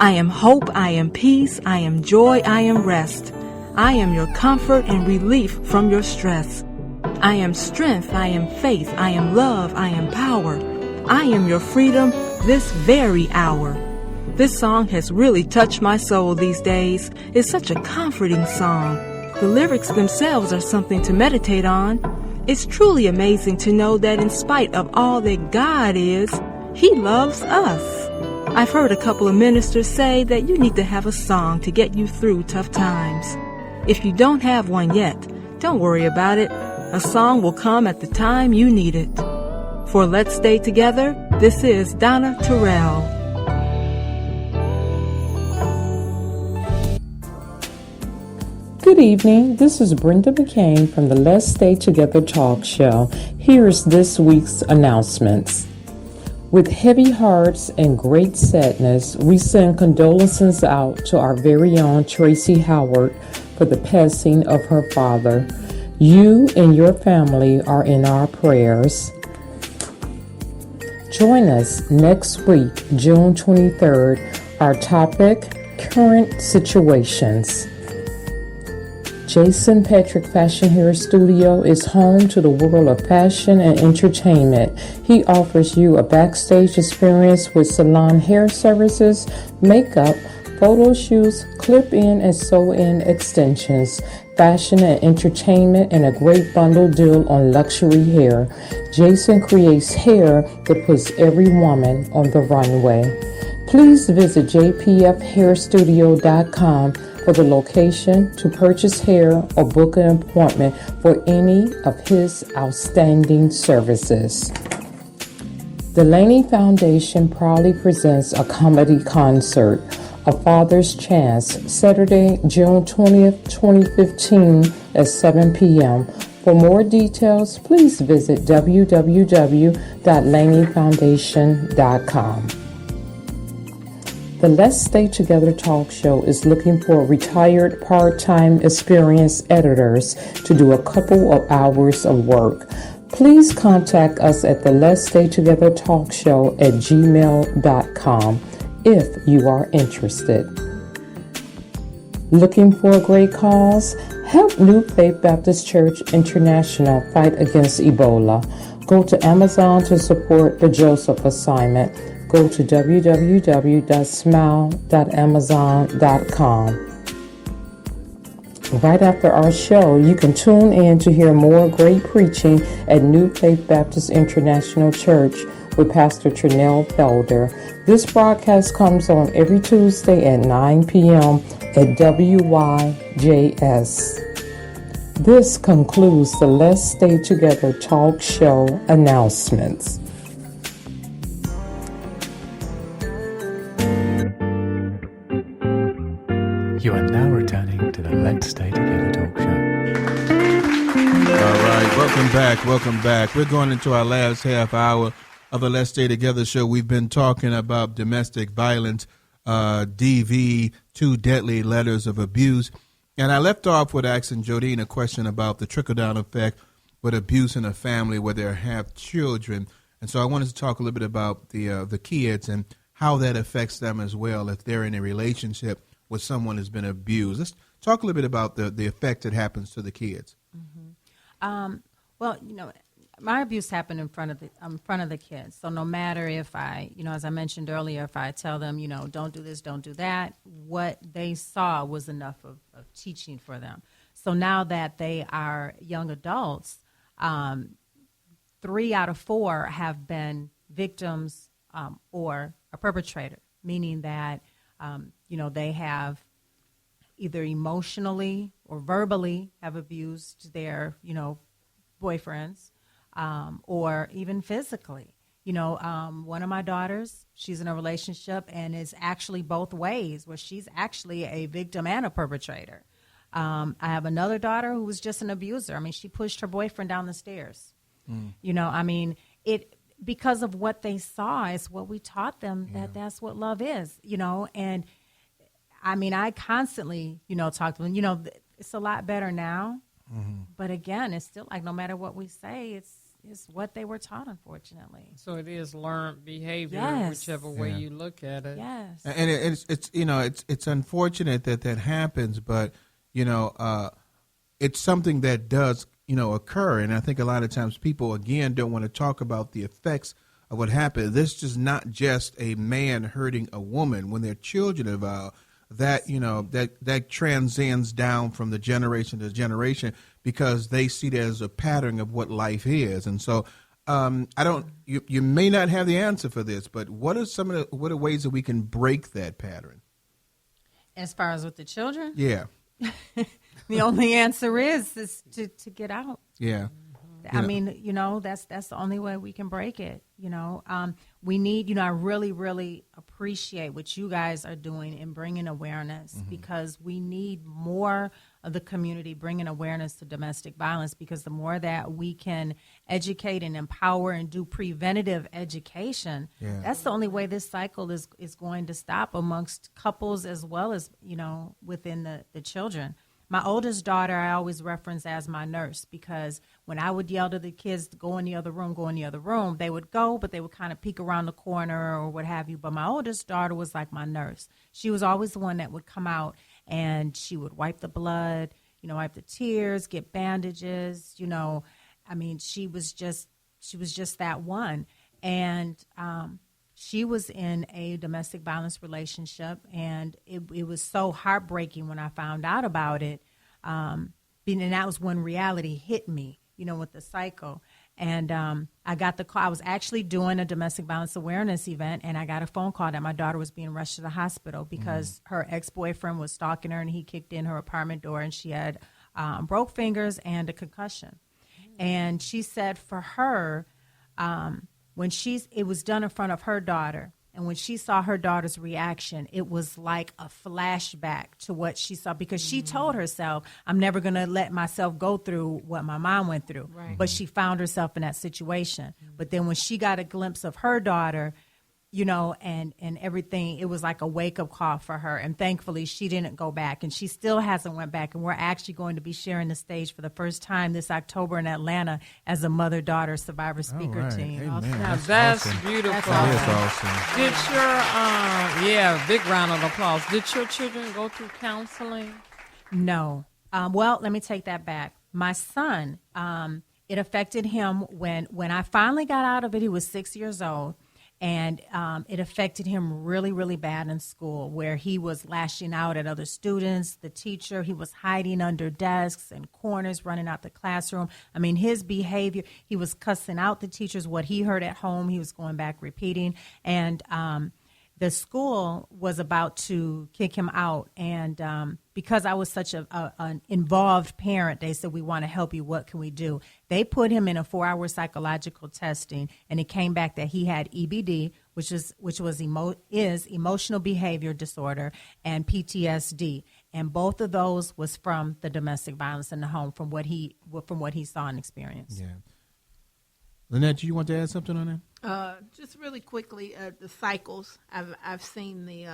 I am hope, I am peace, I am joy, I am rest. I am your comfort and relief from your stress. I am strength, I am faith, I am love, I am power. I am your freedom this very hour. This song has really touched my soul these days. It's such a comforting song. The lyrics themselves are something to meditate on. It's truly amazing to know that in spite of all that God is, He loves us. I've heard a couple of ministers say that you need to have a song to get you through tough times. If you don't have one yet, don't worry about it. A song will come at the time you need it. For Let's Stay Together, this is Donna Terrell. Good evening. This is Brenda McCain from the Let's Stay Together talk show. Here's this week's announcements. With heavy hearts and great sadness, we send condolences out to our very own Tracy Howard for the passing of her father. You and your family are in our prayers. Join us next week, June 23rd. Our topic, Current Situations. Jason Patrick Fashion Hair Studio is home to the world of fashion and entertainment. He offers you a backstage experience with salon hair services, makeup, photo shoots, clip-in and sew-in extensions, fashion and entertainment, and a great bundle deal on luxury hair. Jason creates hair that puts every woman on the runway. Please visit jpfhairstudio.com for the location to purchase hair or book an appointment for any of his outstanding services. The Laney Foundation proudly presents a comedy concert, A Father's Chance, Saturday, June 20th, 2015 at 7 p.m. For more details, please visit www.laneyfoundation.com. The Let's Stay Together talk show is looking for retired part-time experienced editors to do a couple of hours of work. Please contact us at the Let's Stay Together talk show at gmail.com if you are interested. Looking for a great cause? Help New Faith Baptist Church International fight against Ebola. Go to Amazon to support the Joseph assignment. Go to www.smile.amazon.com. Right after our show, you can tune in to hear more great preaching at New Faith Baptist International Church with Pastor Trinell Felder. This broadcast comes on every Tuesday at 9 p.m. at WYJS. This concludes the Let's Stay Together talk show announcements. You are now returning to the Let's Stay Together talk show. All right, welcome back. We're going into our last half hour of the Let's Stay Together show. We've been talking about domestic violence, DV, 2 deadly letters of abuse. And I left off with asking Jodine a question about the trickle-down effect with abuse in a family where they have children. And so I wanted to talk a little bit about the kids and how that affects them as well if they're in a relationship with someone who's been abused. Let's talk a little bit about the effect that happens to the kids. Mm-hmm. Well, my abuse happened in front of the kids. So no matter if I, as I mentioned earlier, if I tell them, don't do this, don't do that, what they saw was enough of teaching for them. So now that they are young adults, 3 out of 4 have been victims or a perpetrator, meaning that they have either emotionally or verbally have abused their, boyfriends, or even physically. One of my daughters, she's in a relationship and is actually both ways, where she's actually a victim and a perpetrator. I have another daughter who was just an abuser. I mean, she pushed her boyfriend down the stairs. Because of what they saw, is what we taught them, that's what love is, and I constantly, talk to them, it's a lot better now, but again, it's still like, no matter what we say, is what they were taught, unfortunately. So it is learned behavior, Yes. whichever way you look at it. Yes. And it's unfortunate that happens, but it's something that does occur, and I think a lot of times people again don't want to talk about the effects of what happened. This is not just a man hurting a woman when they're children involved. That transcends down from the generation to generation because they see it as a pattern of what life is. And so you may not have the answer for this, but what are ways that we can break that pattern? As far as with the children? Yeah. The only answer is to get out. Yeah. I mean, that's the only way we can break it. We need, I really, really appreciate what you guys are doing in bringing awareness because we need more of the community bringing awareness to domestic violence because the more that we can educate and empower and do preventative education, that's the only way this cycle is going to stop amongst couples as well as, within the children. My oldest daughter, I always reference as my nurse because when I would yell to the kids to go in the other room, they would go, but they would kind of peek around the corner or what have you. But my oldest daughter was like my nurse. She was always the one that would come out and she would wipe the blood, wipe the tears, get bandages, I mean, she was just that one. And she was in a domestic violence relationship, and it was so heartbreaking when I found out about it. And that was when reality hit me, with the cycle. And I got the call. I was actually doing a domestic violence awareness event, and I got a phone call that my daughter was being rushed to the hospital because her ex-boyfriend was stalking her, and he kicked in her apartment door, and she had broke fingers and a concussion. And she said for her, it was done in front of her daughter, and when she saw her daughter's reaction, it was like a flashback to what she saw because she told herself, I'm never going to let myself go through what my mom went through. Right. But she found herself in that situation. But then when she got a glimpse of her daughter, and everything, it was like a wake-up call for her. And thankfully, she didn't go back, and she still hasn't went back. And we're actually going to be sharing the stage for the first time this October in Atlanta as a mother-daughter survivor speaker team. Amen. Now, That's that's awesome. beautiful. That is awesome. Did your, big round of applause. Did your children go through counseling? No. Well, let me take that back. My son, it affected him when I finally got out of it. He was 6 years old. And it affected him really, really bad in school where he was lashing out at other students, the teacher. He was hiding under desks and corners, running out the classroom. I mean, his behavior, he was cussing out the teachers. What he heard at home, he was going back repeating. And the school was about to kick him out. And because I was such an involved parent, they said, we want to help you. What can we do? They put him in a 4-hour psychological testing, and it came back that he had EBD, which is emotional behavior disorder, and PTSD. And both of those was from the domestic violence in the home, from what he saw and experienced. Yeah. Lynette, do you want to add something on that? Just really quickly, the cycles. I've seen the,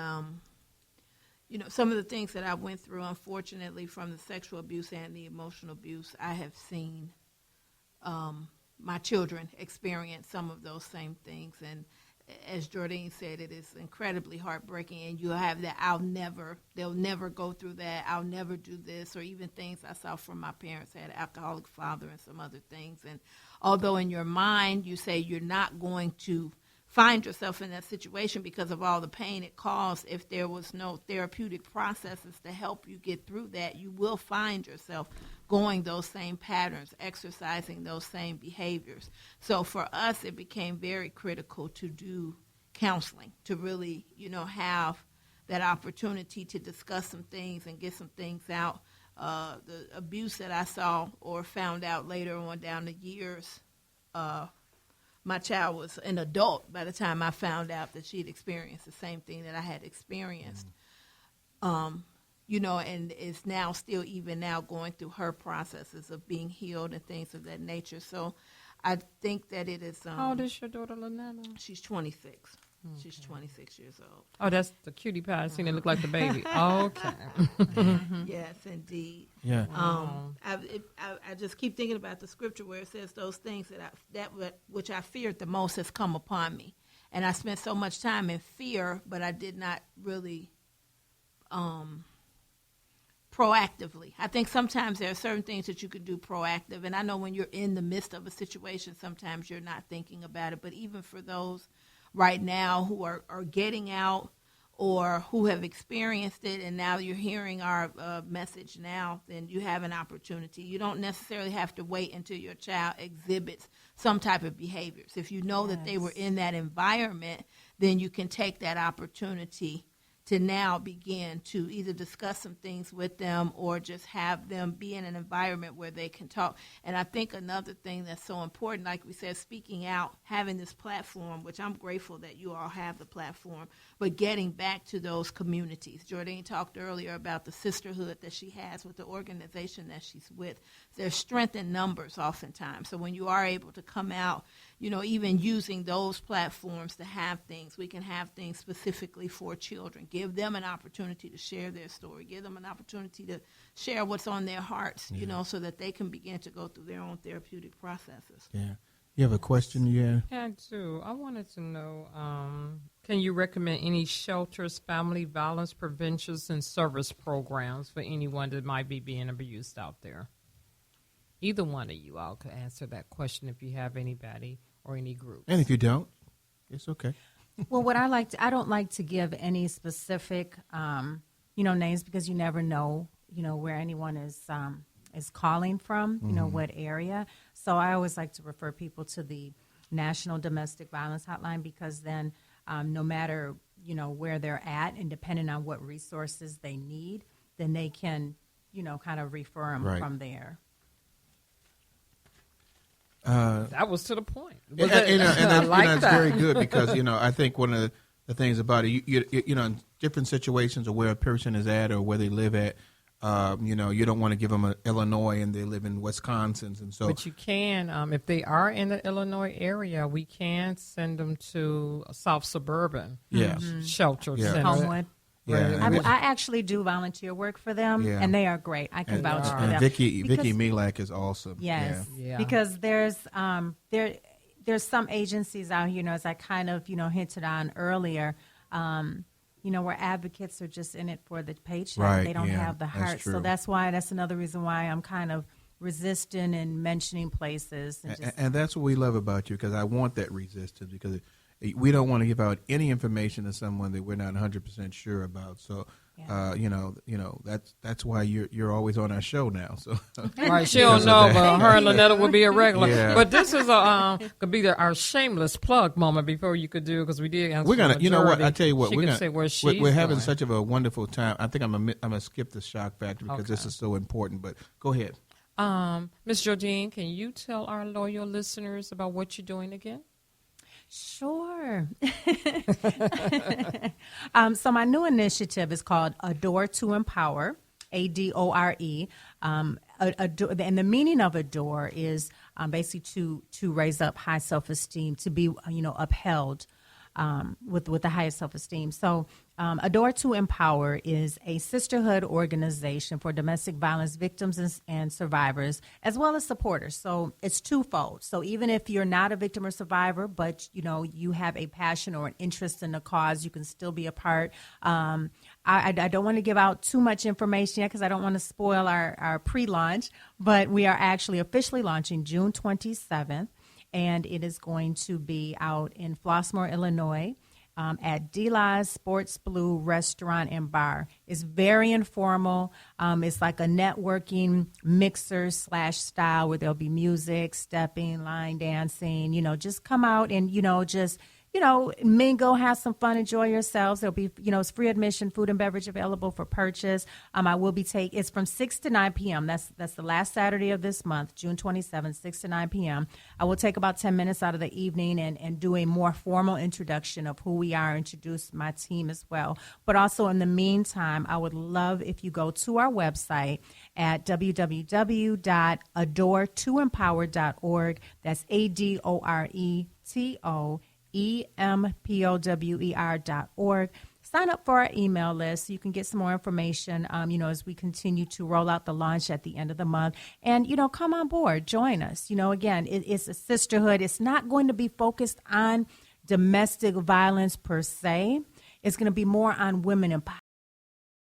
some of the things that I went through, unfortunately, from the sexual abuse and the emotional abuse. I have seen my children experience some of those same things. And as Jodine said, it is incredibly heartbreaking. And you have that, they'll never go through that. I'll never do this, or even things I saw from my parents. I had an alcoholic father and some other things. And although in your mind you say you're not going to find yourself in that situation because of all the pain it caused, if there was no therapeutic processes to help you get through that, you will find yourself going those same patterns, exercising those same behaviors. So for us, it became very critical to do counseling, to really, have that opportunity to discuss some things and get some things out. The abuse that I saw or found out later on down the years, my child was an adult by the time I found out that she'd experienced the same thing that I had experienced. And is now still even now going through her processes of being healed and things of that nature. So I think that it is. How old is your daughter, Lynetta? She's 26. She's 26 years old. Oh, that's the cutie pie. I seen it look like the baby. Okay. Yes, indeed. Yeah. I just keep thinking about the scripture where it says those things which I feared the most has come upon me, and I spent so much time in fear, but I did not really proactively. I think sometimes there are certain things that you can do proactive, and I know when you're in the midst of a situation, sometimes you're not thinking about it. But even for those right now who are getting out or who have experienced it, and now you're hearing our message now, then you have an opportunity. You don't necessarily have to wait until your child exhibits some type of behaviors. If you know that they were in that environment, then you can take that opportunity to now begin to either discuss some things with them or just have them be in an environment where they can talk. And I think another thing that's so important, like we said, speaking out, having this platform, which I'm grateful that you all have the platform, but getting back to those communities. Jodine talked earlier about the sisterhood that she has with the organization that she's with. There's strength in numbers oftentimes. So when you are able to come out, even using those platforms to have things, we can have things specifically for children. Give them an opportunity to share their story. Give them an opportunity to share what's on their hearts, so that they can begin to go through their own therapeutic processes. Yeah. You have a question, yeah? I do. I wanted to know, can you recommend any shelters, family violence preventions, and service programs for anyone that might be being abused out there? Either one of you all could answer that question if you have anybody or any groups. And if you don't, it's okay. Well, what I don't like to give any specific, names, because you never know, where anyone is calling from, what area. So I always like to refer people to the National Domestic Violence Hotline, because then no matter, where they're at, and depending on what resources they need, then they can, kind of refer them from there. That was to the point. And that's very good, because I think one of the things about it, you in different situations or where a person is at or where they live at, you don't want to give them an Illinois and they live in Wisconsin, and so. But you can, if they are in the Illinois area, we can send them to a South Suburban shelter center. Homewood. Yeah, I actually do volunteer work for them, and they are great. I can vouch for them. Vicky Milak is awesome. Yes, because there's some agencies out here, as I kind of hinted on earlier, where advocates are just in it for the paycheck. Right, they don't have the heart. So that's another reason why I'm kind of resistant in mentioning places. And that's what we love about you, because I want that resistance, because we don't want to give out any information to someone that we're not 100% sure about. So, that's why you're always on our show now. So, right, she don't know, but her and Lynetta will be a regular. Yeah. But this is could be our shameless plug moment before you could do, because we did. Answer we're gonna, what I tell you what, we're having going. such of a wonderful time. I think I'm gonna skip the shock factor because this is so important. But go ahead, Ms. Jodine, can you tell our loyal listeners about what you're doing again? Sure. So my new initiative is called Adore to Empower, ADORE. And the meaning of adore is basically to raise up high self-esteem, to be upheld with the highest self-esteem. So Adore to Empower is a sisterhood organization for domestic violence victims and survivors, as well as supporters. So it's twofold. So even if you're not a victim or survivor, but you have a passion or an interest in the cause, you can still be a part. I don't want to give out too much information yet, because I don't want to spoil our pre-launch, but we are actually officially launching June 27th. And it is going to be out in Flossmoor, Illinois, at Deli's Sports Blue Restaurant and Bar. It's very informal. It's like a networking mixer / style where there'll be music, stepping, line dancing. Just come out and, just mingle, have some fun, enjoy yourselves. There'll be, it's free admission, food and beverage available for purchase. I will be it's from 6 to 9 p.m. That's the last Saturday of this month, June 27th, 6 to 9 p.m. I will take about 10 minutes out of the evening and do a more formal introduction of who we are, introduce my team as well. But also in the meantime, I would love if you go to our website at www.adoretoempower.org. That's ADORETO EMPOWER.org. Sign up for our email list so you can get some more information, as we continue to roll out the launch at the end of the month. And, come on board, join us. Again, it's a sisterhood. It's not going to be focused on domestic violence per se. It's going to be more on women